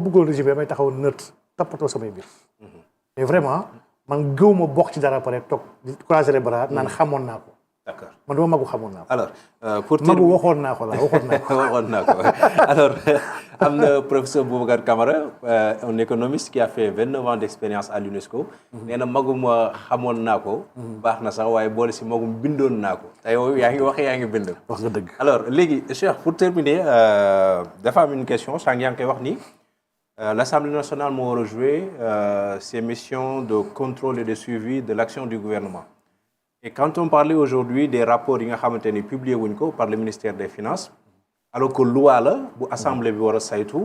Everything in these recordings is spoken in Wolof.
bëggoon régime damay taxaw neutre toppatoo samay mbir mais vraiment man gëw ma bokk ci dara pare toog di croiser les bras naan xamoon naa ko. D'accord man dama magu xamoon naa ko. alors pour magu waxoon naa ko la waxoon naa ko. waxoon naa ko alors am na professeur Boubacar Camara un économiste qui a fait 29 ans d'expérience à l'UNESCO. nee na magum xamoon naa ko. baax na sax waaye boole si magum bindoon naa ko. te yow yaa ngi wax yaa ngi bind. wax nga dëgg. alors léegi Cheikh pour terminer dafa am une question sànq yaa ngi koy wax ni l'Assemblée nationale moo war a jouer ses missions de contrôle et de suivi de l'action du gouvernement. Et quand on parlait aujourd'hui des rapports yi nga xamante ni publié wuñ ko par le ministère des Finances alors que loi la bu assemblée bi war a saytu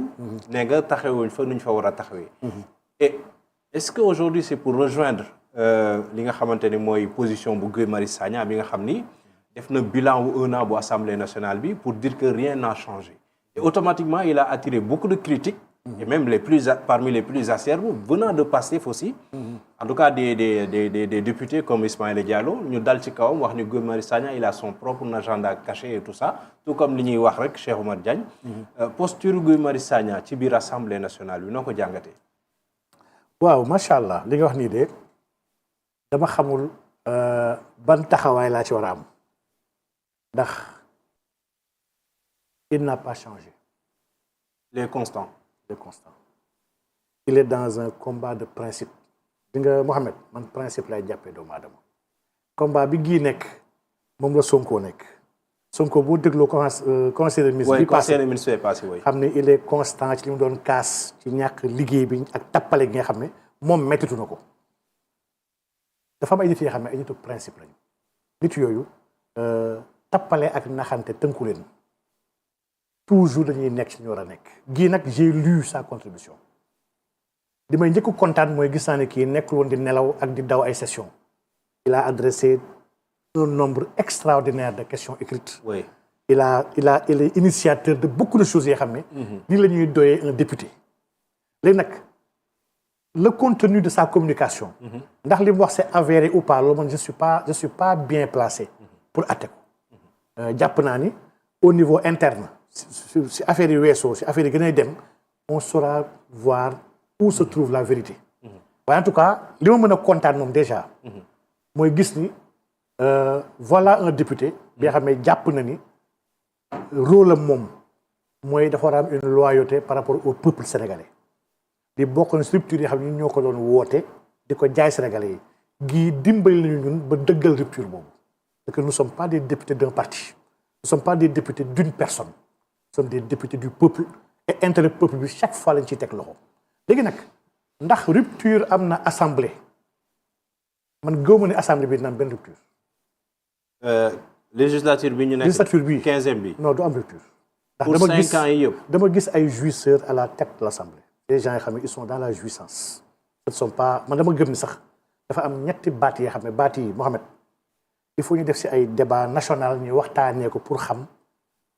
ne nga taxawuñ fa nuñ fa war a taxawee. Et est-ce que aujourd'hui c'est pour rejoindre li nga xamante ni mooy position bu Guy Marius Sagna bi nga xam ni def na bilan wu 1 an bu assemblée nationale bi pour dire que rien n'a changé. Et automatiquement il a attiré beaucoup de critiques. Et même parmi les plus acerbes venant de Pastef aussi. En tout cas des députés comme Ismaïla Diallo ñu dal ci kawam wax ni Guy Marius Sagna il a son propre agenda caché et tout ça tout comme li ñuy wax rek Cheikh Oumar Diagne. posture Guy Marius Sagna ci biir assemblée nationale bi noo ko jàngatee. waaw macha allah li nga wax nii de dama xamul ban taxawaay laa ci war a am ndax il n'a pas changé. Les constants. Il est dans un combat de principe. di nga Mohamed man principe lay jàppee doomu aadama combat bi gii nekk moom la Sonko nekk Sonko boo dégloo conseil des ministres bi passé xam ne il est constant ci li mu doon kaas ci ñàkk liggéey bi ak tappale gi nga xam ne moom mettitu na ko dafa am ay nit yoo xam ne ay nitu principe lañu nit yooyu tappale ak naxante tënku leen toujours dañuy nekk ci ñu war a nekk gii nag j'ai lu sa contribution li may njëkk kontaan mooy gis naa ne kii nekkul woon di nelaw ak di daw ay session il a adressé un nombre extraordinaire de questions écrites. Oui. Il est initiateur de beaucoup de choses yoo xam ne lii la ñuy doyee un député léegi nag le contenu de sa communication ndax li mu wax c'est avéré ou pas loolu man je suis pas bien placé pour atte ko jàpp naa ni au niveau interne si affaire yi weesoo si affaire yi gën a dem on saura voir où se trouve la vérité waaye en tout cas li ma mën a kontaan moom déjà mooy gis ni voilà un député bi nga xam ne jàpp na ni rôle am moom mooy dafa war a am une loyauté par rapport au peuple sénégalais di bokk na structure yi xam ne ñun ñoo ko doon woote di ko jaay sénégalais yi gii dimbali nañu ñun ba dëggal rupture boobu parce que nous ne sommes pas des députés d'un parti nous ne sommes pas des députés d'une personne nous sommes des députés du peuple et intérêt peuple bi chaque fois lañ ciy teg loxo léegi nag ndax rupture am na assemblée man gëw ma ne assemblée bi dina am benn rupture. législature bi ñu nekk. législature bi 15e bi. non du am rupture. pour 5 ans yi yëpp. dama gis ay jouisseurs à la tête de l'assemblée. les gens yoo xam ne ils sont dans la jouissance. ce ne sont pas man dama gëm ni sax dafa am ñetti baat yoo xam ne baat yi Mohamed il faut ñu def si ay débat national ñu waxtaanee ko pour xam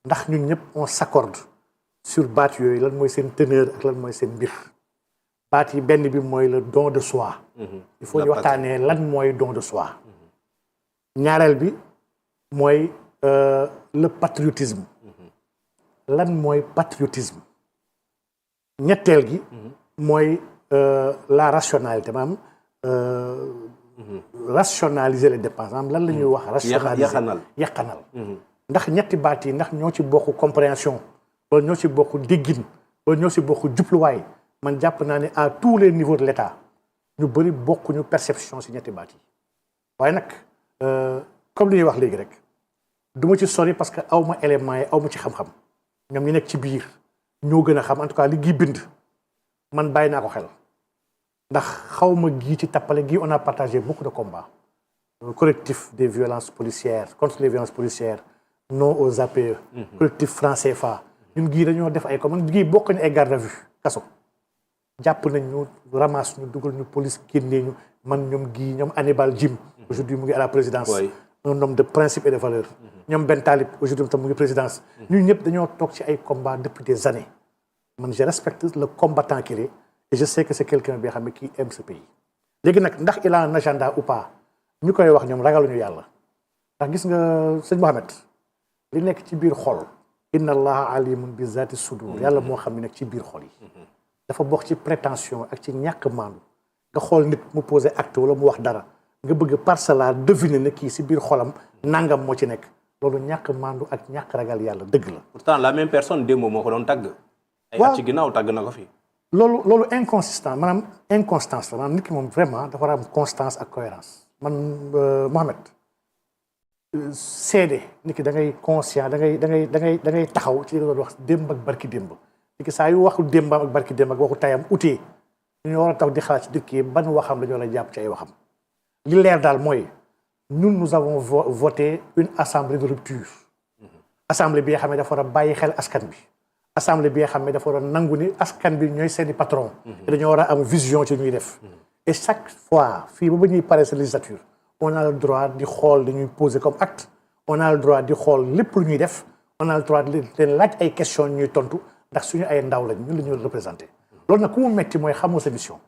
ndax ñun ñëpp on s'accorde sur baat yooyu lan mooy seen teneur ak lan mooy seen mbir. baat yi benn bi mooy le don de soi. il faut ñu waxtaanee lan mooy don de soi. ñaareel bi mooy le patriotisme. lan mooy patriotisme. ñetteel gi. mooy la rationalité maanaam rationaliser les dépenses maanaam lan la ñuy wax. rationaliser yàqanal ndax ñetti baat yi ndax ñoo ci bokk compréhension wala ñoo ci bokk déggin wala ñoo ci bokk jubluwaay. man jàpp naa ne à tous les niveaux de l'État ñu bëri bokkuñu perception ci ñetti baat yi waaye nag comme li ñuy wax léegi rek du ma ci sori parce que aw ma éléments yi aw ma ci xam-xam ñoom ñu nekk ci biir ñoo gën a xam en tout cas li gi bind man bàyyi naa ko xel ndax xaw ma gii ci tappale gi on a partagé beaucoup de combats collectif des violences policières contre les violences policières non aux APE collectif franc CFA ñun gii dañoo def ay commandes gii bokk ñu ay garde à vue kaso jàpp nañ ñu ramasse ñu dugal ñu police génnee ñu man ñoom gii ñoom Hannibal Djim aujourd'hui mu ngi à la présidence un homme de principe et de valeur ñoom Ben Talib aujourd'hui tam mu ngi présidence ñun ñëpp dañoo toog ci ay combats depuis des années man je respecte le combattant qu'il est et je sais que c'est quelqu'un bi xam ne qui aime ce pays léegi nag ndax il a un agenda ou pas ñu koy wax ñoom ragaluñu yàlla ndax gis nga sëñ Mohamed li nekk ci biir xol inna allaha alimun bi zati sudur yàlla moo xam ne nekk ci biir xol yi dafa bokk ci prétention ak ci ñàkk maandu nga xool nit mu posé acte wala mu wax dara nga bëgg par cela deviner ne kii si biir xolam nangam moo ci nekk loolu ñàkk maandu ak ñàkk ragal yàlla dëgg la. pourtant la même personne démb moo ko doon tàgg. ay at ci ginnaaw tàgg na ko fi. loolu inconsistant maanaam inconstance la maanaam nit ki moom vraiment dafa war a am constance ak cohérence man Mohamed seede nit ki da ngay conscient da ngay taxaw ci li nga doon wax démb ak barki démb nit ki saa yu waxu démbam ak barki démb ak waxu tayam utee ñu war a tax di xalaat ci nit ki ban waxam la ñu war a jàpp ci ay waxam li leer daal mooy ñun nous avons voté une assemblée de rupture assemblée bi nga xam ne dafa war a bàyyi xel askan bi assemblée bi nga xam ne dafa war a nangu ni askan bi ñooy seeni patron te dañoo war a am vision ci ñuy def et chaque fois fii ba ñuy pare sa législature on a le droit di xool dañuy poser comme acte on a le droit di xool lépp lu ñuy def on a le droit di leen laaj ay questions ñuy tontu ndax suñu ay ndaw lañ ñun la ñu représenté loolu nag ku mu metti mooy xamoo sa mission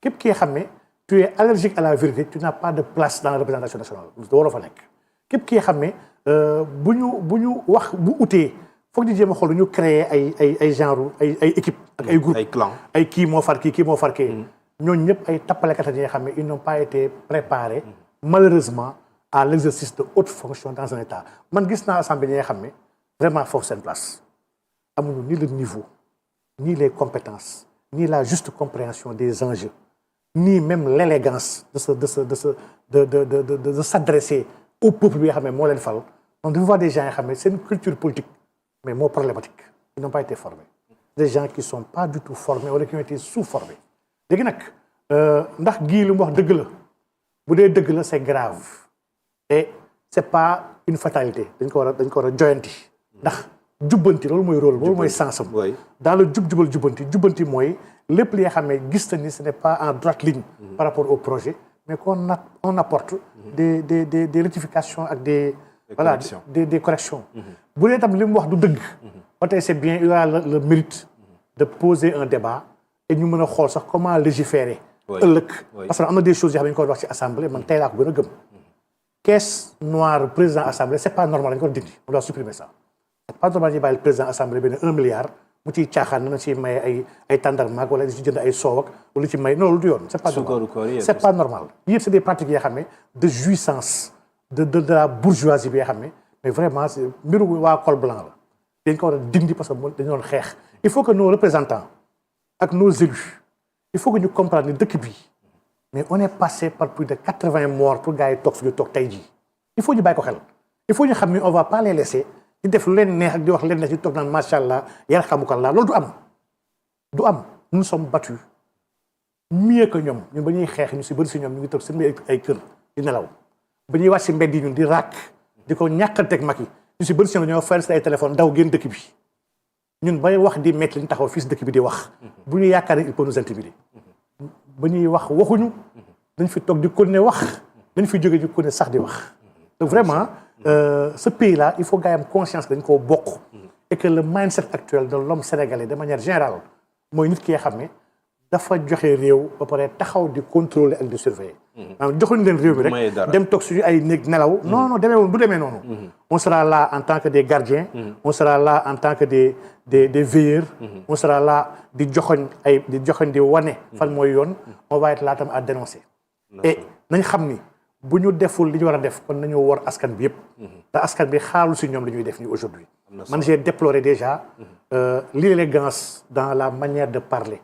képp ki nga xam ne tu es allergique à la vérité tu n'as pas de place dans la représentation nationale waroo fa nekk képp ki nga xam ne bu ñu wax bu utee foog ñu jéem a xool ñu créer ay genre ay équipe ak ay groupe ay clan ay kii moo far kii moo far kii ñooñu ñëpp ay tappalekat yi nga xam ne ils n'ont pas été préparés malheureusement à l'exercice de haute fonction dans un état man gis naa assemblée ñi nga xam ne vraiment foofu seen place amuñu ni le niveau ni les compétences ni la juste compréhension des enjeux ni même l'élégance de s'adresser au peuple bi nga xam ne moo leen fal on devait voir des gens yoo xam ne seen culture politique mais moo problématique ils n'ont pas été formés des gens qui sont pas du tout formés wala qui ont été sous-formés léegi nag ndax gii lu mu wax dëgg la bu dee dëgg la c'est grave et c'est pas une fatalité dañ ko war a joyanti ndax jubbanti loolu mooy rôle loolu mooy sensam dans le jubal jubbanti mooy lépp li nga xam ne gis na ni ce n'est pas en droite ligne par rapport au projet mais qu'on apporte des rectifications ak des corrections bu dee tam li mu wax du dëgg ba tey c'est bien il a le mérite de poser un débat et ñu mën a xool sax comment légiférer ëllëg parce que am na des choses yoo xam ne ñu ko wax ci assemblée man tey laa ko gën a gëm caisse noire président assemblée c'est pas normal dañu ko dindi on doit supprimer ça c'est pas normal ñu bàyyi président assemblée benn 1 milliard mu ciy caaxaan na ci may ay tàndarmaak wala di ci jënd ay soow ak wala ci may non loolu du yoon c'est pas normal c'est pas normal yëpp c'est des pratiques yoo xam ne de jouissance de la bourgeoisie bi nga xam ne mais vraiment c'est mbiru waa col blanc la dañ ko war a dindi parce que dañu doon xeex il faut que nos représentants ak nos élus il faut que ñu comprendre ni dëkk bi mais on est passé par plus de 80 morts pour gars yi toog fi ñu toog tey jii il faut ñu bàyyi ko xel il faut ñu xam ni on va pas les laisser di def lu leen neex ak di wax leen neex di toog naan macha allah yarhamukallah loolu du am nous sommes battus mieux que ñoom ñun ba ñuy xeex ñu si bëri si ñoom ñu ngi toog seen ay kër di nelaw ba ñuy wàcc si mbedd yi ñun di raak di ko ñàkkanteeg mag yi ñu si bëri si ñoom dañoo fayal si ay téléphone daw génn dëkk bi ñun bay wax di métti ñu taxaw fii si dëkk bi di wax bu ñu yaakaar ne il peut nous intimider ba ñuy wax waxuñu dañ fi toog di continuer wax dañ fi jógee di continuer sax di wax donc vraiment ce pays là il faut gars yi am conscience que dañ koo bokk et que le mindset actuel de l'homme sénégalais de manière générale mooy nit ki nga xam ne dafa joxe réew ba pare taxaw di contrôler ak di surveiller maanaam joxuñu leen réew mi rek dem toog suñu ay néeg nelaw non demeewul bu demee noonu on sera là en tant que des gardiens on sera là en tant que des veilleurs on sera là di joxoñ di wane fan mooy yoon on va être là tam à dénoncer et nañ xam ni bu ñu deful li ñu war a def kon nañu war askan bi yëpp te askan bi xaarul si ñoom li ñuy def nii aujourd'hui man j'ai déploré déjà l'élégance dans la manière de parler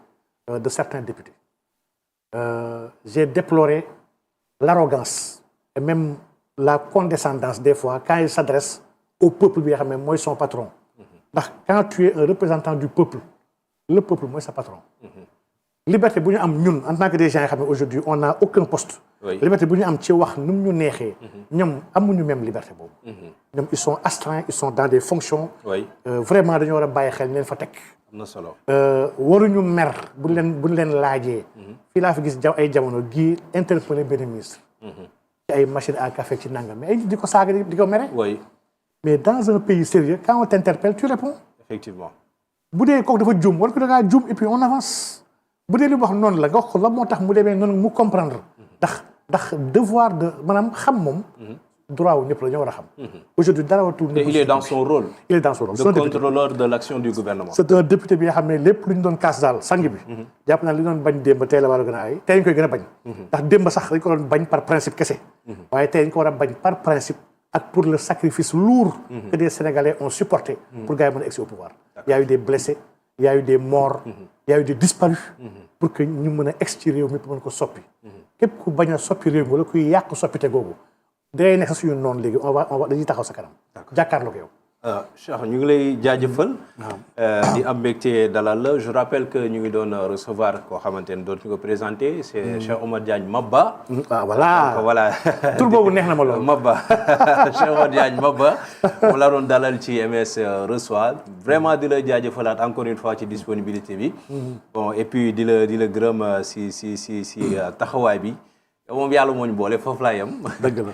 de certains députés j'ai déploré l'arrogance et même la condescendance des fois quand il s'adresse au peuple bi nga xam ne mooy son patron ndax quand tu es un représentant du peuple le peuple mooy sa patron liberté bu ñu am ñun en tant que des gens yoo xam ne aujourd'hui on n'a aucun poste liberté bu ñu am ci wax nu mu ñu neexee ñoom amuñu même liberté boobu ñoom ils sont astreints ils sont dans des fonctions vraiment dañoo war a bàyyi xel ñu leen fa teg waruñu mer buñ leen laajee fii laa fi gis ay jamono gii interpellé benn ministre ci ay machine à café ci nangam mais ay di ko saaga di ko mere mais dans un pays sérieux quand on t'interpelle tu réponds effectivement bu dee kooku dafa juum wala ko da ngaa juum et puis on avance bu dee li mu wax noonu la nga wax ko la moo tax mu demee noonu mu comprendre ndax devoir de maanaam xam moom droit wu ñëpp la ñoo war a xam. aujourd'hui dara watul. il est dans son rôle. il est dans son rôle. de contrôleur de l'action du gouvernement. c'est un député bi nga xam ne lépp lu ñu doon kaas daal sang bi. jàpp naa li ñu doon bañ démb tey la war a gën a ay tey ñu koy gën a bañ. ndax démb sax dañ ko doon bañ par principe kese. waaye tey ñu ko war a bañ par principe ak pour le sacrifice lourd. que des Sénégalais ont supporté. pour gars yi mën a egsi au pouvoir. il y a eu des blessés, il y a eu des morts, il y a eu des disparus. pour que ñu mën a egsi ci réew mi pour mën ko soppi. képp ku bañ a soppi réew mi wala kuy yàq soppite googu. day nekk suñu noonu léegi on va dañuy taxaw sa kanam. jàkkaarloo ko yow. Cheikh ñu ngi lay jaajëfal. di am mbégte dalal la je rappelle que ñu ngi doon recevoir koo xamante ne dootuñu ko présenté c'est Cheikh Oumar Diagne Maba. voilà donc voilà. tur boobu neex na ma lool. Maba Cheikh Oumar Diagne Maba mu la doon dalal ci MS Reçoit vraiment di la jaajëfalaat encore une fois ci disponibilité bi. bon et puis di la gërëm si taxawaay bi. moom yàlla moo ñu boole foofu laa yem. dëgg la.